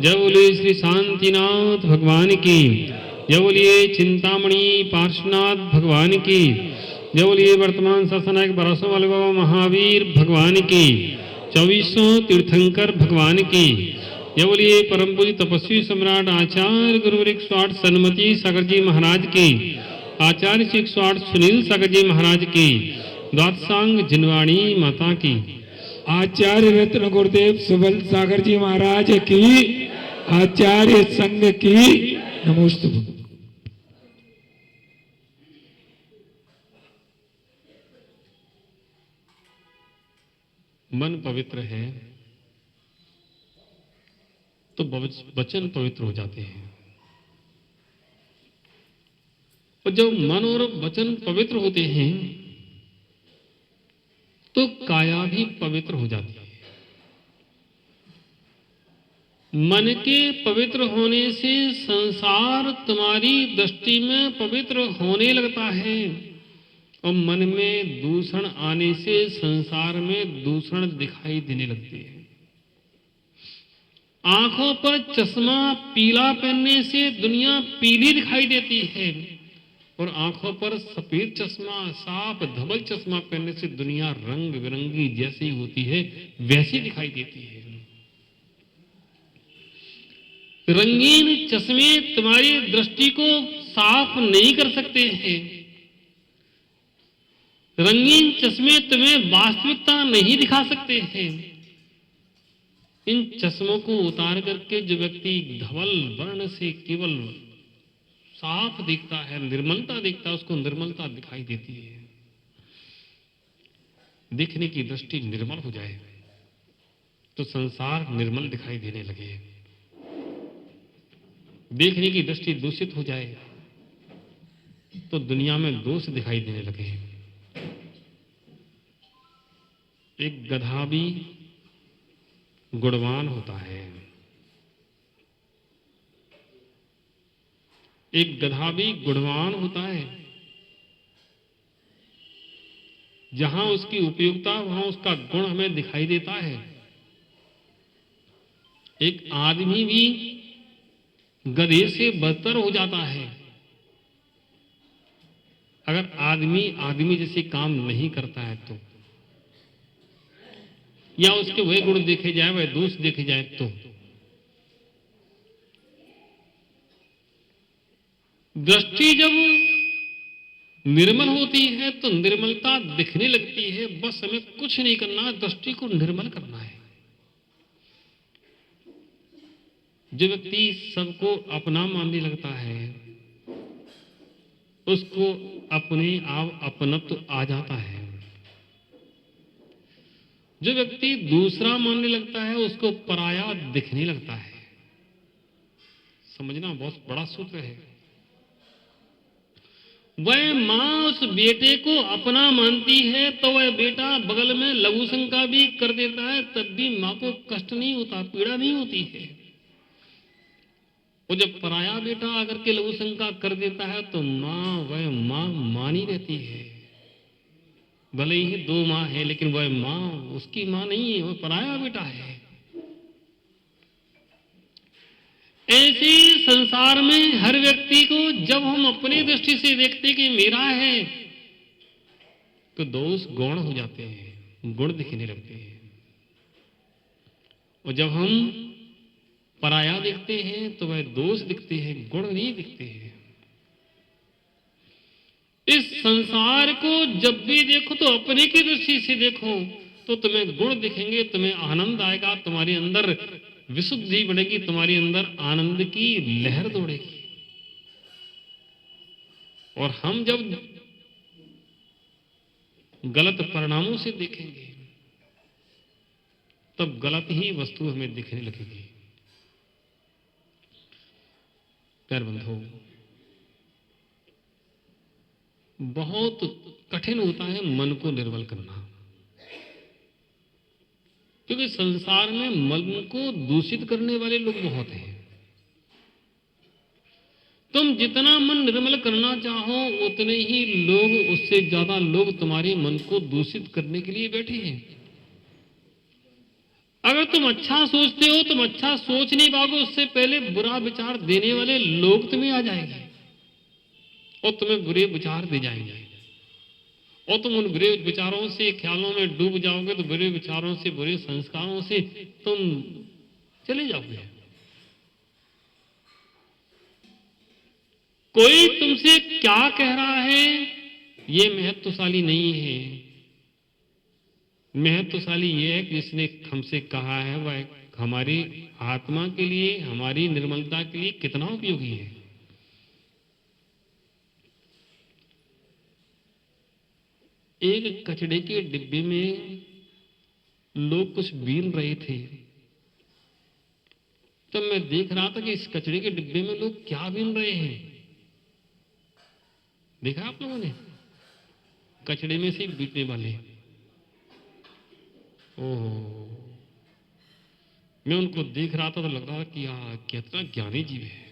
जय बोलिए श्री शांतिनाथ भगवान की। जय बोलिए चिंतामणि पार्श्वनाथ भगवान की। जय बोलिए वर्तमान सत्सनायक बरसों वाले बाबा महावीर भगवान की। 2400 तीर्थंकर भगवान की। जय बोलिए परम पूज्य तपस्वी सम्राट आचार्य गुरु 108 सन्मति सागर जी महाराज की। आचार्य श्री 108 सुनील सागर जी महाराज की। द्वादशांग जिनवाणी माता की। आचार्य रत्न गुरुदेव सुबल सागर जी महाराज की। आचार्य संघ की नमोस्तुभ्यं। मन पवित्र है तो वचन पवित्र हो जाते हैं, और जब मन और वचन पवित्र होते हैं तो काया भी पवित्र हो जाती है। मन के पवित्र होने से संसार तुम्हारी दृष्टि में पवित्र होने लगता है, और मन में दूषण आने से संसार में दूषण दिखाई देने लगते हैं। आंखों पर चश्मा पीला पहनने से दुनिया पीली दिखाई देती है, और आंखों पर सफेद चश्मा साफ धवल चश्मा पहनने से दुनिया रंग बिरंगी जैसी होती है वैसी दिखाई देती है। रंगीन चश्मे तुम्हारी दृष्टि को साफ नहीं कर सकते हैं। रंगीन चश्मे तुम्हें वास्तविकता नहीं दिखा सकते हैं। इन चश्मों को उतार करके जो व्यक्ति धवल वर्ण से केवल साफ दिखता है, निर्मलता दिखता है, उसको निर्मलता दिखाई देती है। देखने की दृष्टि निर्मल हो जाए तो संसार निर्मल दिखाई देने लगे। देखने की दृष्टि दूषित हो जाए तो दुनिया में दोष दिखाई देने लगे। एक गधा भी गुणवान होता है, एक गधा भी गुणवान होता है। जहां उसकी उपयोगिता वहां उसका गुण हमें दिखाई देता है। एक आदमी भी गधे से बदतर हो जाता है अगर आदमी जैसे काम नहीं करता है तो, या उसके वह गुण देखे जाए वह दोष देखे जाए तो। दृष्टि जब निर्मल होती है तो निर्मलता दिखने लगती है। बस हमें कुछ नहीं करना, दृष्टि को निर्मल करना है। जो व्यक्ति सबको अपना मानने लगता है उसको अपने आप अपनत्व आ जाता है। जो व्यक्ति दूसरा मानने लगता है उसको पराया दिखने लगता है। समझना बहुत बड़ा सूत्र है। वह मां उस बेटे को अपना मानती है तो वह बेटा बगल में लघु शंका भी कर देता है, तब भी मां को कष्ट नहीं होता, पीड़ा नहीं होती है। और जब पराया बेटा आकर के लघु शंका कर देता है तो वह मां मानी रहती है। भले ही दो मां है लेकिन वह मां उसकी मां नहीं है, वह पराया बेटा है। ऐसे संसार में हर व्यक्ति को जब हम अपनी दृष्टि से देखते कि मेरा है तो दोष गौण हो जाते हैं, गुण दिखने लगते हैं। और जब हम पराया देखते हैं तो वह दोष दिखते हैं, गुण नहीं दिखते हैं। इस संसार को जब भी देखो तो अपने की दृष्टि से देखो तो तुम्हें गुण दिखेंगे, तुम्हें आनंद आएगा, तुम्हारे अंदर विशुद्धि बढ़ेगी, तुम्हारे अंदर आनंद की लहर दौड़ेगी। और हम जब गलत परिणामों से देखेंगे तब गलत ही वस्तु हमें दिखने लगेगी। प्यारे बंधुओं, बहुत कठिन होता है मन को निर्मल करना, क्योंकि संसार में मन को दूषित करने वाले लोग बहुत हैं। तुम जितना मन निर्मल करना चाहो उतने ही लोग, उससे ज्यादा लोग तुम्हारे मन को दूषित करने के लिए बैठे हैं। अगर तुम अच्छा सोचते हो, तुम अच्छा सोच नहीं पाओगे, उससे पहले बुरा विचार देने वाले लोग तुम्हें आ जाएंगे और तुम्हें बुरे विचार दे जाएंगे, और तुम उन बुरे विचारों से, ख्यालों में डूब जाओगे, तो बुरे विचारों से, बुरे संस्कारों से तुम चले जाओगे। कोई तुमसे क्या कह रहा है ये महत्वशाली नहीं है। महत्वशाली ये है कि जिसने हमसे कहा है वह हमारी आत्मा के लिए, हमारी निर्मलता के लिए कितना उपयोगी है। एक कचड़े के डिब्बे में लोग कुछ बीन रहे थे, तब मैं देख रहा था कि इस कचड़े के डिब्बे में लोग क्या बीन रहे हैं। देखा आप लोगों ने? कचड़े में से बीतने वाले। ओह, मैं उनको देख रहा था तो लग रहा था कि कितना ज्ञानी जीव है,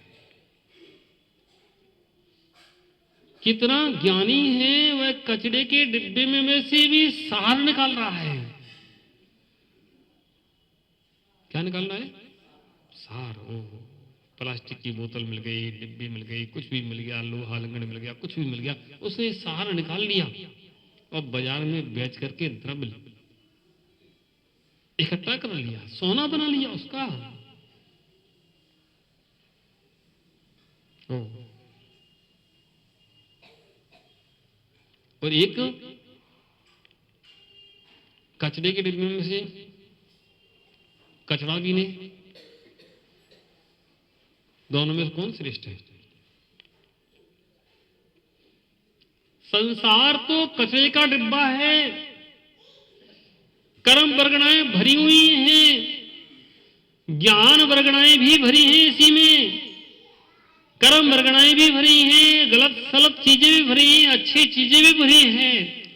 कितना ज्ञानी है। वह कचड़े के डिब्बे में से भी सार निकाल रहा है। क्या निकाल रहा है? सार। ओह, प्लास्टिक की बोतल मिल गई, डिब्बी मिल गई, कुछ भी मिल गया, लोहा लंगड़ मिल गया, कुछ भी मिल गया, उसने सार निकाल लिया और बाजार में बेच करके द्रव्य इकट्ठा कर लिया, सोना बना लिया उसका। और एक कचड़े के डिब्बे में से कचड़ा भी नहीं, दोनों में कौन श्रेष्ठ है? संसार तो कचरे का डिब्बा है, कर्म वर्गणाएं भरी हुई हैं, ज्ञान वर्गणाएं भी भरी हैं इसी में, कर्म वर्गणाएं भी भरी हैं, गलत सलत चीजें भी भरी हैं, अच्छी चीजें भी भरी हैं।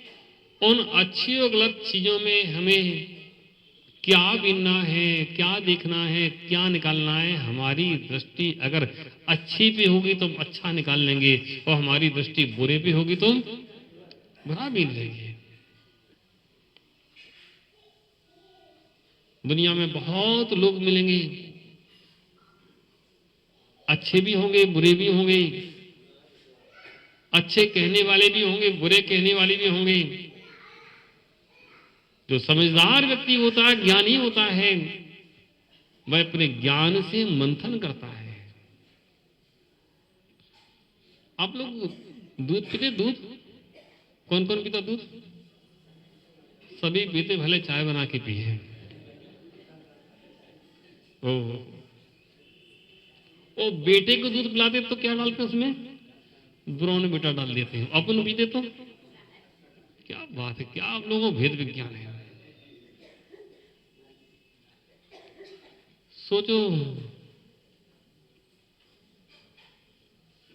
उन अच्छी और गलत चीजों में हमें क्या बीनना है, क्या देखना है, क्या निकालना है। हमारी दृष्टि अगर अच्छी पे होगी तो हम अच्छा निकाल लेंगे, और हमारी दृष्टि बुरे पे होगी तो बुरा बीन लेंगे। दुनिया में बहुत लोग मिलेंगे, अच्छे भी होंगे, बुरे भी होंगे, अच्छे कहने वाले भी होंगे, बुरे कहने वाले भी होंगे। जो समझदार व्यक्ति होता है, ज्ञानी होता है, वह अपने ज्ञान से मंथन करता है। आप लोग दूध पीते? दूध कौन कौन पीता दूध? सभी पीते, भले चाय बना के पिए। ओ बेटे को दूध पिलाते तो क्या डालते उसमें? ब्रोनविटा डाल देते हैं। अपन पीते तो क्या बात है, क्या आप लोगों को भेद विज्ञान है। सोचो,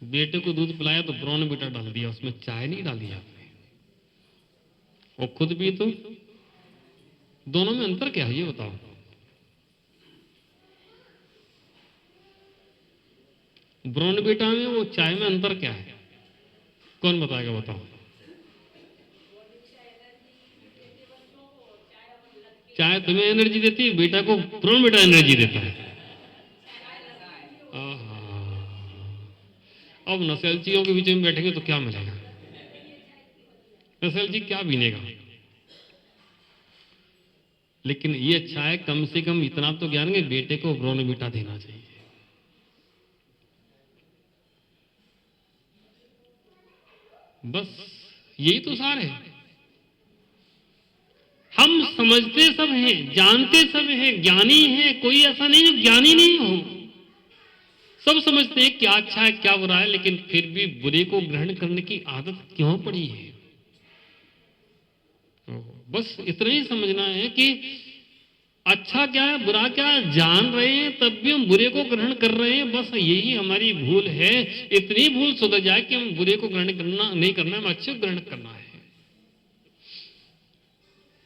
बेटे को दूध पिलाया तो ब्रोनविटा डाल दिया उसमें, चाय नहीं डाली आपने, और खुद भी तो। दोनों में अंतर क्या है ये बताओ? ब्रोनविटा में वो चाय में अंतर क्या है? कौन बताएगा? बताओ। चाय तुम्हें एनर्जी देती है, बेटा को ब्रोनविटा एनर्जी देता है। अब नसेलचियों के बीच में बैठेंगे तो क्या मिलेगा? नसेलची क्या बीनेगा? लेकिन ये अच्छा है, कम से कम इतना तो ज्ञान है, बेटे को ब्रोनविटा देना चाहिए। बस यही तो सार है। हम समझते सब हैं, जानते सब हैं, ज्ञानी हैं, कोई ऐसा नहीं जो ज्ञानी नहीं हो। सब समझते हैं क्या अच्छा है क्या बुरा है, लेकिन फिर भी बुरे को ग्रहण करने की आदत क्यों पड़ी है? बस इतना ही समझना है कि अच्छा क्या है, बुरा क्या है, जान रहे हैं तब भी हम बुरे को ग्रहण कर रहे हैं। बस यही हमारी भूल है। इतनी भूल सुधर जाए कि हम बुरे को ग्रहण करना नहीं करना, हम अच्छे को ग्रहण करना है।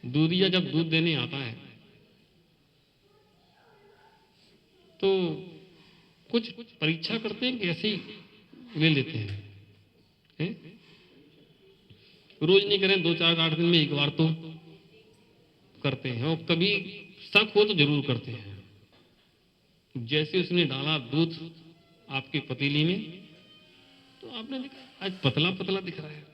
दूधिया जब दूध देने आता है तो कुछ परीक्षा करते हैं कि ऐसे ही ले लेते हैं? रोज नहीं करें, 2 4 8 दिन में एक बार तो करते हैं, और कभी शक हो तो जरूर करते हैं। जैसे उसने डाला दूध आपकी पतीली में, तो आपने देखा आज पतला पतला दिख रहा है,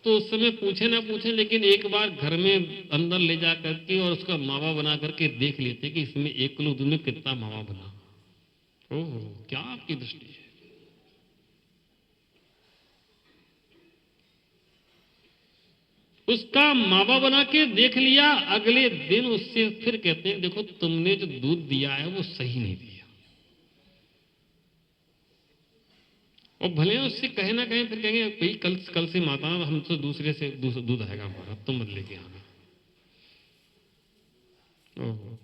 तो उस समय पूछे ना पूछे, लेकिन एक बार घर में अंदर ले जा करके और उसका मावा बना करके देख लेते कि इसमें 1 किलो दूध में कितना मावा बना। ओह, क्या आपकी दृष्टि है। उसका मावा बना के देख लिया, अगले दिन उससे फिर कहते हैं देखो तुमने जो दूध दिया है वो सही नहीं दिया। और भले उससे कहे ना कहे, फिर कहेंगे भाई कल से माता हम तो दूसरे से दूध आएगा हमारा, तुम मत लेके आना। ओहो,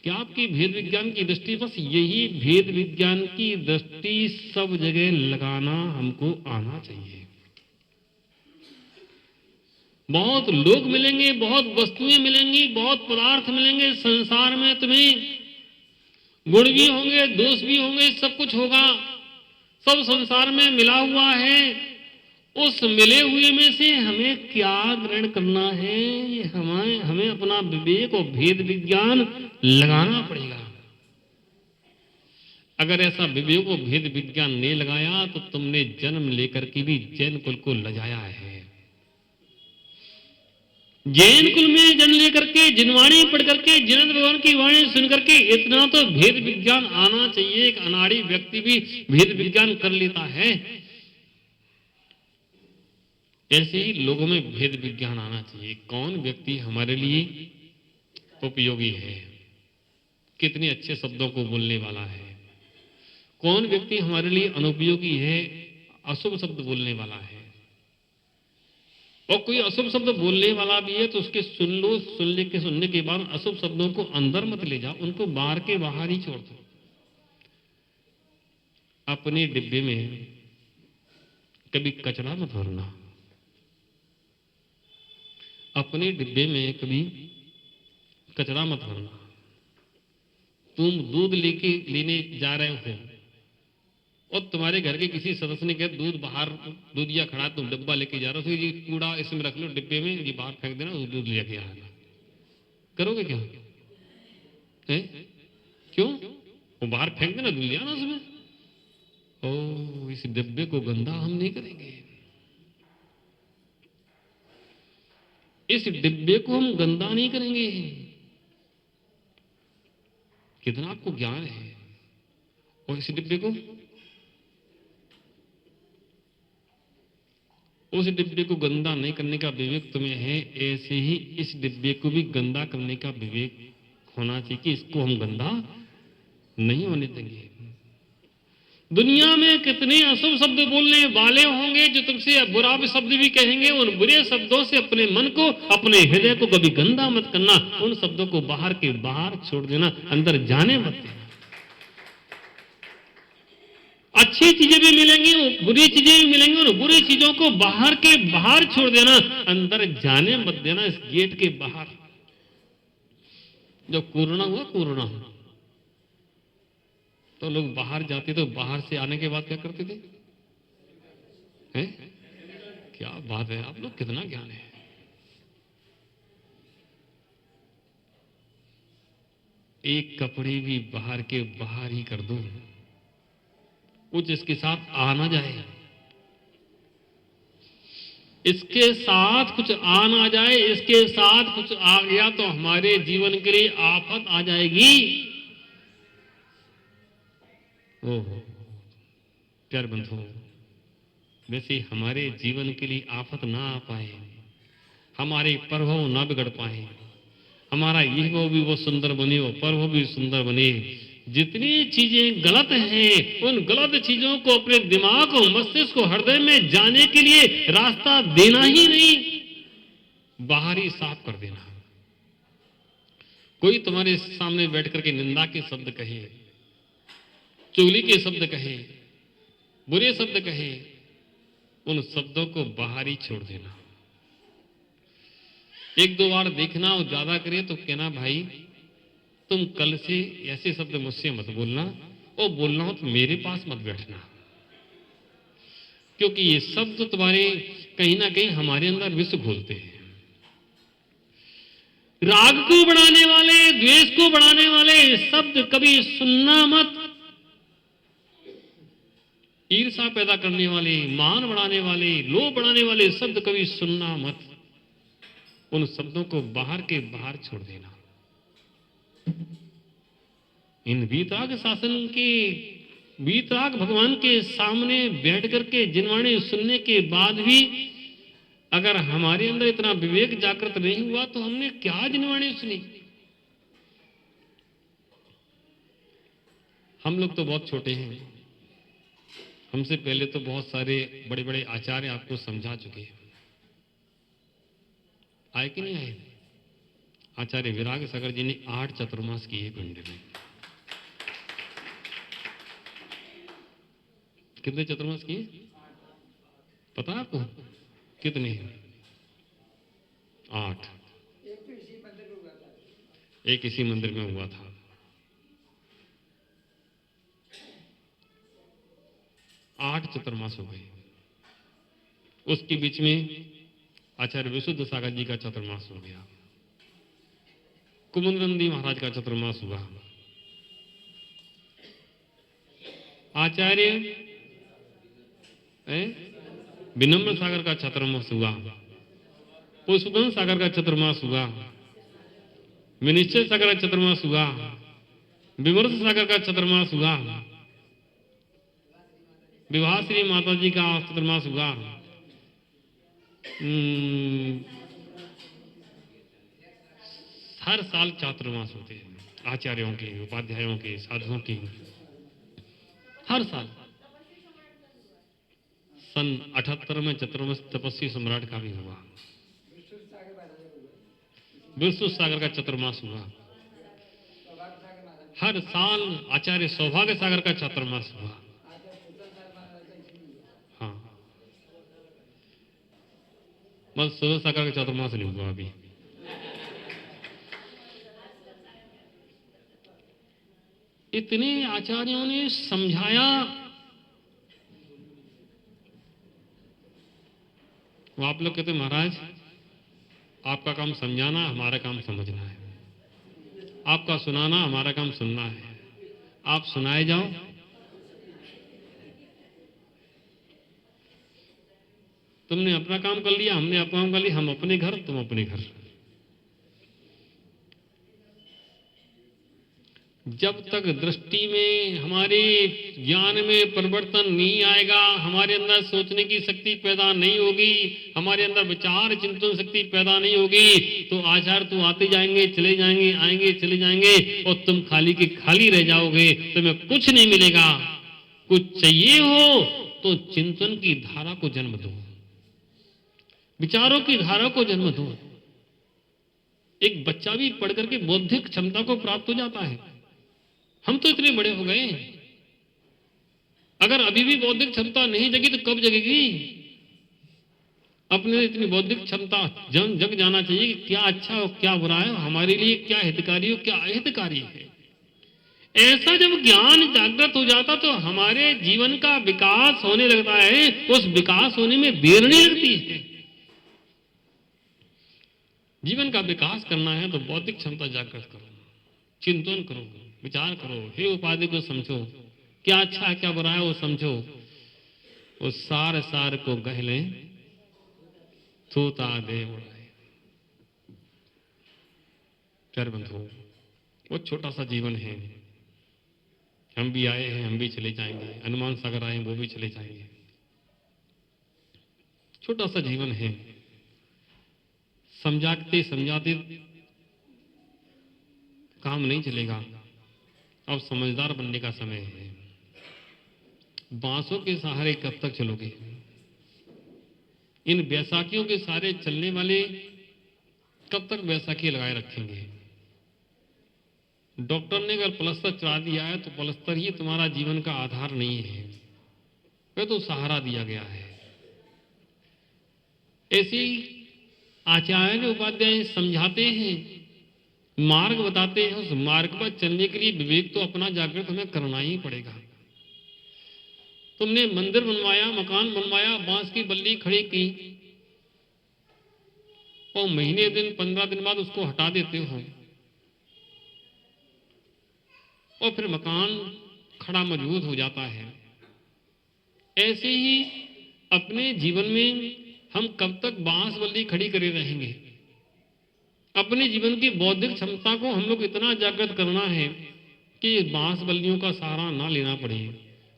क्या आपकी भेद विज्ञान की दृष्टि, बस यही भेद विज्ञान की दृष्टि सब जगह लगाना हमको आना चाहिए। बहुत लोग मिलेंगे, बहुत वस्तुएं मिलेंगी, बहुत पदार्थ मिलेंगे संसार में, तुम्हें गुण भी होंगे, दोष भी होंगे, सब कुछ होगा, सब संसार में मिला हुआ है। उस मिले हुए में से हमें क्या ग्रहण करना है, हमें अपना विवेक और भेद विज्ञान लगाना पड़ेगा। अगर ऐसा विवेक और भेद विज्ञान नहीं लगाया तो तुमने जन्म लेकर के भी जैन कुल को लजाया है। जैन कुल में जन्म लेकर के, जिनवाणी पढ़ करके, जिनेंद्र भगवान की वाणी सुन करके इतना तो भेद विज्ञान आना चाहिए। एक अनाड़ी व्यक्ति भी भेद विज्ञान कर लेता है, ऐसे ही लोगों में भेद विज्ञान आना चाहिए। कौन व्यक्ति हमारे लिए उपयोगी है, कितने अच्छे शब्दों को बोलने वाला है, कौन व्यक्ति हमारे लिए अनुपयोगी है, अशुभ शब्द बोलने वाला है। और कोई अशुभ शब्द बोलने वाला भी है तो उसके सुन लो, सुनने के बाद अशुभ शब्दों को अंदर मत ले जाओ, उनको बाहर के बाहर ही छोड़ दो। अपने डिब्बे में कभी कचरा मत भरना, अपने डिब्बे में कभी कचरा मत भरना। तुम दूध लेने जा रहे हो और तुम्हारे घर के किसी सदस्य ने कहा दूध बाहर दूधिया खड़ा, तुम डब्बा लेके जा रहे हो, तो ये कूड़ा इसमें रख लो डिब्बे में, ये बाहर फेंक देना, दूध लेके आना। करोगे क्या है? क्यों? वो बाहर फेंक देना, दूध ले आना उसमें। ओ, इस डिब्बे को गंदा हम नहीं करेंगे, इस डिब्बे को हम गंदा नहीं करेंगे। कितना आपको ज्ञान है। और इस डिब्बे को, उस डिब्बे को गंदा नहीं करने का विवेक तुम्हें है, ऐसे ही इस डिब्बे को भी गंदा करने का विवेक होना चाहिए कि इसको हम गंदा नहीं होने देंगे। दुनिया में कितने अशुभ शब्द बोलने वाले होंगे जो तुमसे बुरा शब्द भी कहेंगे। उन बुरे शब्दों से अपने मन को, अपने हृदय को कभी गंदा मत करना। उन शब्दों को बाहर के बाहर छोड़ देना, अंदर जाने मत देना। अच्छी चीजें भी मिलेंगी, बुरी चीजें भी मिलेंगी, और बुरी चीजों को बाहर के बाहर छोड़ देना, अंदर जाने मत देना। इस गेट के बाहर जब कोरोना हुआ, कोरोना तो लोग बाहर जाते, तो बाहर से आने के बाद क्या करते थे? हैं? क्या बात है, आप लोग कितना ज्ञान है। एक कपड़े भी बाहर के बाहर ही कर दो, कुछ इसके साथ आ ना जाए, इसके साथ कुछ आ ना जाए, इसके साथ कुछ आ गया तो हमारे जीवन के लिए आफत आ जाएगी। ओहो प्यार बंधुओं, वैसे हमारे जीवन के लिए आफत ना आ पाए, हमारे पर्व ना बिगड़ पाए, हमारा ये वो भी वो सुंदर बने, वो पर्व भी सुंदर बने। जितनी चीजें गलत हैं, उन गलत चीजों को अपने दिमाग को, मस्तिष्क को, हृदय में जाने के लिए रास्ता देना ही नहीं, बाहर ही साफ कर देना। कोई तुम्हारे सामने बैठ करके निंदा के शब्द कहे, चुगली के शब्द कहे, बुरे शब्द कहे, उन शब्दों को बाहर ही छोड़ देना। एक दो बार देखना, और ज्यादा करे तो कहना भाई तुम कल से ऐसे शब्द मुझसे मत बोलना, और बोलना हो तो मेरे पास मत बैठना। क्योंकि ये शब्द तुम्हारे कहीं ना कहीं हमारे अंदर विष घोलते हैं। राग को बढ़ाने वाले, द्वेष को बढ़ाने वाले शब्द कभी सुनना मत। ईर्षा पैदा करने वाले, मान बढ़ाने वाले, लोभ बढ़ाने वाले शब्द कभी सुनना मत। उन शब्दों को बाहर के बाहर छोड़ देना। इन वीतराग शासन के, वीतराग भगवान के सामने बैठ करके जिनवाणी सुनने के बाद भी अगर हमारे अंदर इतना विवेक जागृत नहीं हुआ तो हमने क्या जिनवाणी सुनी। हम लोग तो बहुत छोटे हैं, हमसे पहले तो बहुत सारे बड़े बड़े आचार्य आपको समझा चुके हैं। आए कि नहीं आए? आचार्य विराग सागर जी ने 8 चतुर्मास किए कुंड में। कितने चतुर्मास किए पता आपको? कितने? 8। एक इसी मंदिर में हुआ था। आठ चतुर्मास हो गए। उसके बीच में आचार्य विशुद्ध सागर जी का चतुर्मास हो गया, कुमुदनंदी महाराज का चतुर्मास हुआ, आचार्य विनम्र सागर का चतुर्मास हुआ, पुष्पन सागर का चतुर्मास हुआ, विनिश्चय सागर का चतुर्मास हुआ, विमर्श सागर का चतुर्मास हुआ, विवाह श्री माता जी का चतुर्मास हुआ, हर साल चातुर्मास होते हैं आचार्यों के, उपाध्यायों के, साधुओं के, हर साल। सन 78 में चतुर्मास तपस्वी सम्राट का भी हुआ, विश्व सागर का चतुर्मास हुआ, हर साल आचार्य सौभाग्य सागर का चतुर्मास हुआ। हाँ, बस सुबह सागर का चतुर्मास नहीं हुआ अभी। इतने आचार्यों ने समझाया, वो आप लोग कहते महाराज आपका काम समझाना, हमारा काम समझना है, आपका सुनाना, हमारा काम सुनना है, आप सुनाए जाओ। तुमने अपना काम कर लिया, हमने अपना काम कर लिया, हम अपने घर, तुम अपने घर। जब तक दृष्टि में, हमारे ज्ञान में परिवर्तन नहीं आएगा, हमारे अंदर सोचने की शक्ति पैदा नहीं होगी, हमारे अंदर विचार चिंतन शक्ति पैदा नहीं होगी, तो आचार्य तो आते जाएंगे, चले जाएंगे, आएंगे, चले जाएंगे, और तुम खाली की खाली रह जाओगे, तुम्हें कुछ नहीं मिलेगा। कुछ चाहिए हो तो चिंतन की धारा को जन्म दो, विचारों की धारा को जन्म दो। एक बच्चा भी पढ़ करके बौद्धिक क्षमता को प्राप्त हो जाता है। हम तो इतने बड़े हो गए, अगर अभी भी बौद्धिक क्षमता नहीं जगी तो कब जगेगी? अपने इतनी बौद्धिक क्षमता जग जाना चाहिए कि क्या अच्छा हो, क्या बुरा है, हमारे लिए क्या हितकारी हो, क्या अहितकारी है। ऐसा जब ज्ञान जागृत हो जाता तो हमारे जीवन का विकास होने लगता है। उस विकास होने में देर नहीं लगती है। जीवन का विकास करना है तो बौद्धिक क्षमता जागृत करो, चिंतन करो, विचार करो, हे उपाधि को समझो, क्या अच्छा है क्या बुरा है वो समझो, उस सार सार को गहले तोता दे उड़ाए। प्यारे बंधुओं, वो छोटा सा जीवन है, हम भी आए हैं, हम भी चले जाएंगे, हनुमान सागर आए वो भी चले जाएंगे। छोटा सा जीवन है, समझाते समझाते काम नहीं चलेगा। अब समझदार बनने का समय है। बांसों के सहारे कब तक चलोगे? इन बैसाखियों के सहारे चलने वाले कब तक बैसाखी लगाए रखेंगे? डॉक्टर ने अगर प्लास्टर चढ़ा दिया है तो प्लास्टर ही तुम्हारा जीवन का आधार नहीं है, वह तो सहारा दिया गया है। ऐसे ही आचार्य उपाध्याय समझाते हैं, मार्ग बताते हैं। उस मार्ग पर चलने के लिए विवेक तो अपना जागृत हमें करना ही पड़ेगा। तुमने मंदिर बनवाया, मकान बनवाया, बांस की बल्ली खड़ी की और महीने दिन 15 दिन बाद उसको हटा देते हो और फिर मकान खड़ा मजबूत हो जाता है। ऐसे ही अपने जीवन में हम कब तक बांस बल्ली खड़ी करे रहेंगे? अपने जीवन की बौद्धिक क्षमता को हम लोग इतना जागृत करना है कि बांस बल्लियों का सहारा ना लेना पड़े।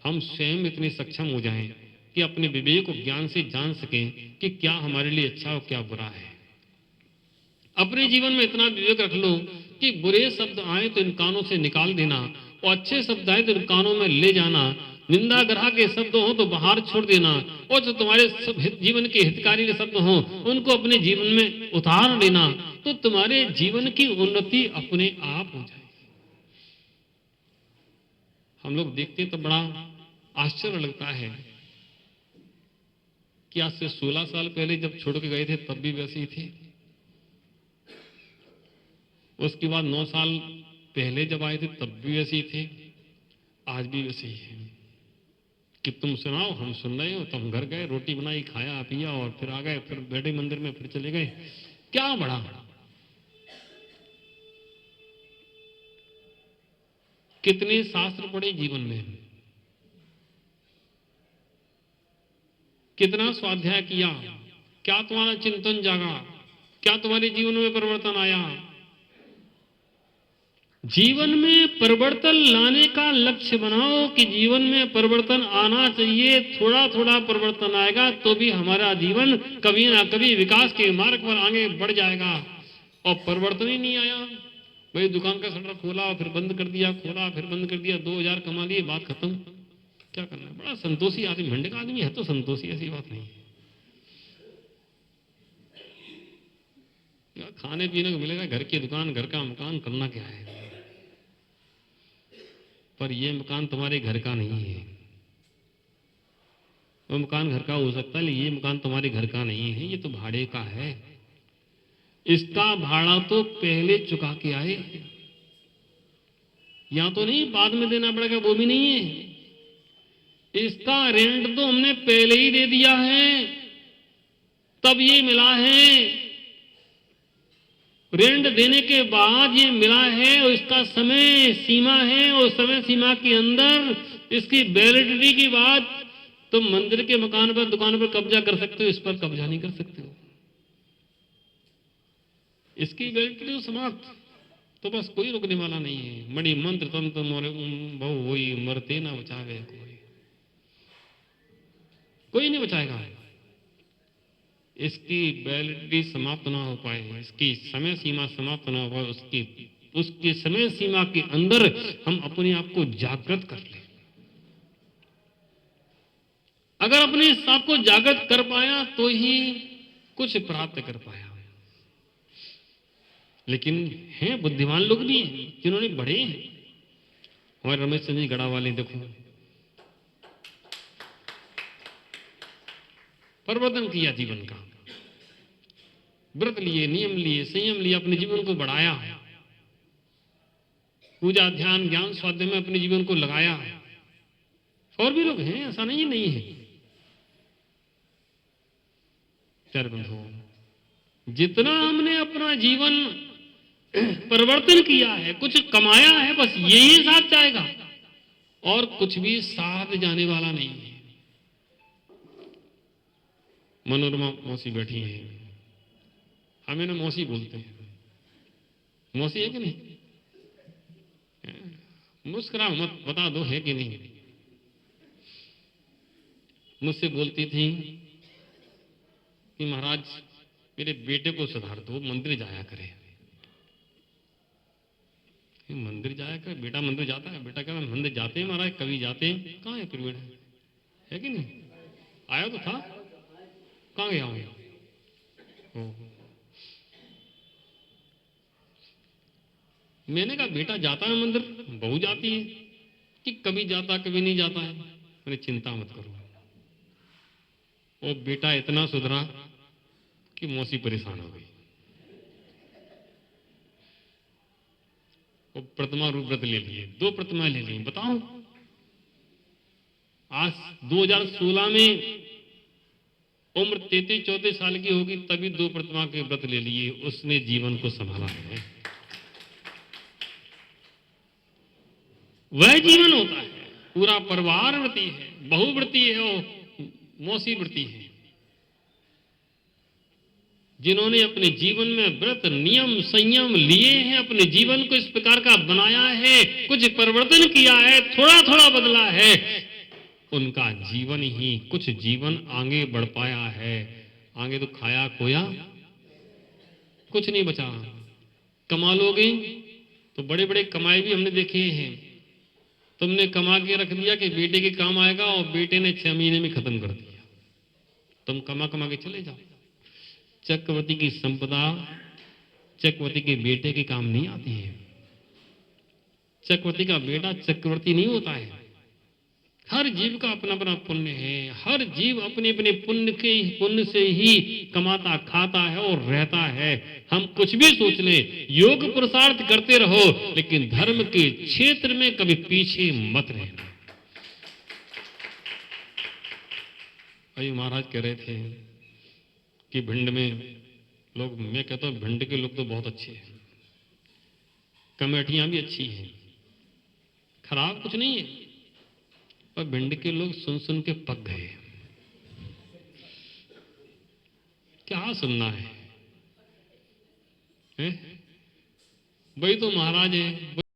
हम स्वयं इतने सक्षम हो जाएं कि अपने विवेक और ज्ञान से जान सकें कि क्या हमारे लिए अच्छा और क्या बुरा है। अपने जीवन में इतना विवेक रख लो कि बुरे शब्द आए तो इन कानों से निकाल देना और अच्छे शब्द आए तो इन कानों में ले जाना। निंदा ग्रह के शब्द हो तो बाहर छोड़ देना और जो तुम्हारे जीवन के हितकारी शब्द हो उनको अपने जीवन में उतार लेना, तो तुम्हारे जीवन की उन्नति अपने आप हो जाएगी। हम लोग देखते तो बड़ा आश्चर्य लगता है कि आज से 16 साल पहले जब छोड़ के गए थे तब भी वैसे ही थे। उसके बाद 9 साल पहले जब आए थे तब भी वैसे ही थे, आज भी वैसे ही है कि तुम सुनाओ, हम सुन रहे हो। तो हम घर गए, रोटी बनाई, खाया पिया और फिर आ गए, फिर बैठे मंदिर में, फिर चले गए। क्या बड़ा कितने शास्त्र पढ़े जीवन में, कितना स्वाध्याय किया, क्या तुम्हारा चिंतन जागा, क्या तुम्हारे जीवन में परिवर्तन आया? जीवन में परिवर्तन लाने का लक्ष्य बनाओ कि जीवन में परिवर्तन आना चाहिए। थोड़ा थोड़ा परिवर्तन आएगा तो भी हमारा जीवन कभी ना कभी विकास के मार्ग पर आगे बढ़ जाएगा। और परिवर्तन ही नहीं आया, भाई दुकान का शटर खोला और फिर बंद कर दिया, खोला फिर बंद कर दिया, 2000 कमा लिए, बात खत्म। क्या करना है? बड़ा संतोषी आदमी, भंडे का आदमी है तो संतोषी, ऐसी बात नहीं है। खाने पीने को मिलेगा, घर की दुकान, घर का मकान, करना क्या है? पर ये मकान तुम्हारे घर का नहीं है। वो मकान घर का हो सकता है लेकिन ये मकान तुम्हारे घर का नहीं है, ये तो भाड़े का है। इसका भाड़ा तो पहले चुका के आए, या तो नहीं बाद में देना पड़ेगा, वो भी नहीं है। इसका रेंट तो हमने पहले ही दे दिया है, तब ये मिला है। रेंट देने के बाद ये मिला है और इसका समय सीमा है और समय सीमा के अंदर इसकी वैलिडिटी की बात, तुम मंदिर के मकान पर, दुकान पर कब्जा कर सकते हो, इस पर कब्जा नहीं कर सकते हो। इसकी वैलिडिटी तो समाप्त, तो बस कोई रोकने वाला नहीं है। मणि मंत्र तंत्र मोरे बहु होई, मरते ना बचावे कोई नहीं बचाएगा। इसकी वैलिडिटी समाप्त ना हो पाए, इसकी समय सीमा समाप्त ना हो पाए, उसकी समय सीमा के अंदर हम अपने आप को जागृत कर लें। अगर अपने आप को जागृत कर पाया तो ही कुछ प्राप्त कर पाया। लेकिन हैं बुद्धिमान लोग भी हैं जिन्होंने बढ़े हैं। हमारे रमेश चंद्र जी गढ़ा वाले देखो, परिवर्तन किया जीवन का, व्रत लिए, नियम लिए, संयम लिए, अपने जीवन को बढ़ाया, पूजा ध्यान ज्ञान स्वाध्याय में अपने जीवन को लगाया। और भी लोग हैं, ऐसा नहीं है। प्यारे बंधुओं, जितना हमने अपना जीवन परिवर्तन किया है, कुछ कमाया है, बस यही साथ जाएगा और कुछ भी साथ जाने वाला नहीं है। मनोरमा मौसी बैठी हैं, हमें ना मौसी बोलते हैं। मौसी है कि नहीं? मुस्कुराओ मत, बता दो है कि नहीं। मुझसे बोलती थी कि महाराज मेरे बेटे को सुधार दो, मंदिर जाया करे। मंदिर जाया करे? बेटा मंदिर जाता है? बेटा क्या मंदिर जाते हैं महाराज, कभी जाते हैं। कहाँ है फिर बेटा? है कि नहीं? आया तो था, कहाँ गया हूँ? मैंने कहा बेटा जाता है मंदिर, बहू जाती है कि कभी जाता कभी नहीं जाता है। मैंने चिंता मत करो। वो बेटा इतना सुधरा कि मौसी परेशान हो गई। वो प्रतिमा रूप व्रत ले लिए, 2 प्रतिमा ले ली। बताओ आज 2016 में उम्र 33-34 साल की होगी तभी 2 प्रतिमा के व्रत ले लिए, उसने जीवन को संभाला है। वह जीवन होता है, पूरा परिवार व्रती है, बहू व्रती है और मौसी व्रती है। जिन्होंने अपने जीवन में व्रत नियम संयम लिए हैं, अपने जीवन को इस प्रकार का बनाया है, कुछ परिवर्तन किया है, थोड़ा थोड़ा बदला है, उनका जीवन ही कुछ जीवन आगे बढ़ पाया है। आगे तो खाया खोया कुछ नहीं बचा। कमा लोगे तो बड़े बड़े कमाए भी हमने देखे हैं। तुमने कमा के रख दिया कि बेटे के काम आएगा और बेटे ने 6 महीने में खत्म कर दिया। तुम कमा कमा के चले जाओ। चक्रवर्ती की संपदा चक्रवर्ती के बेटे के काम नहीं आती है। चक्रवर्ती का बेटा चक्रवर्ती नहीं होता है। हर जीव का अपना अपना पुण्य है। हर जीव अपने अपने पुण्य से ही कमाता खाता है और रहता है। हम कुछ भी सोच लें, योग पुरुषार्थ करते रहो, लेकिन धर्म के क्षेत्र में कभी पीछे मत रहना। अभी महाराज कह रहे थे कि भिंड में लोग, मैं कहता हूं भिंड के लोग तो बहुत अच्छे हैं, कमेटियां भी अच्छी हैं, खराब कुछ नहीं है, पर भिंड के लोग सुन सुन के पक गए। क्या सुनना है? वही तो महाराज है।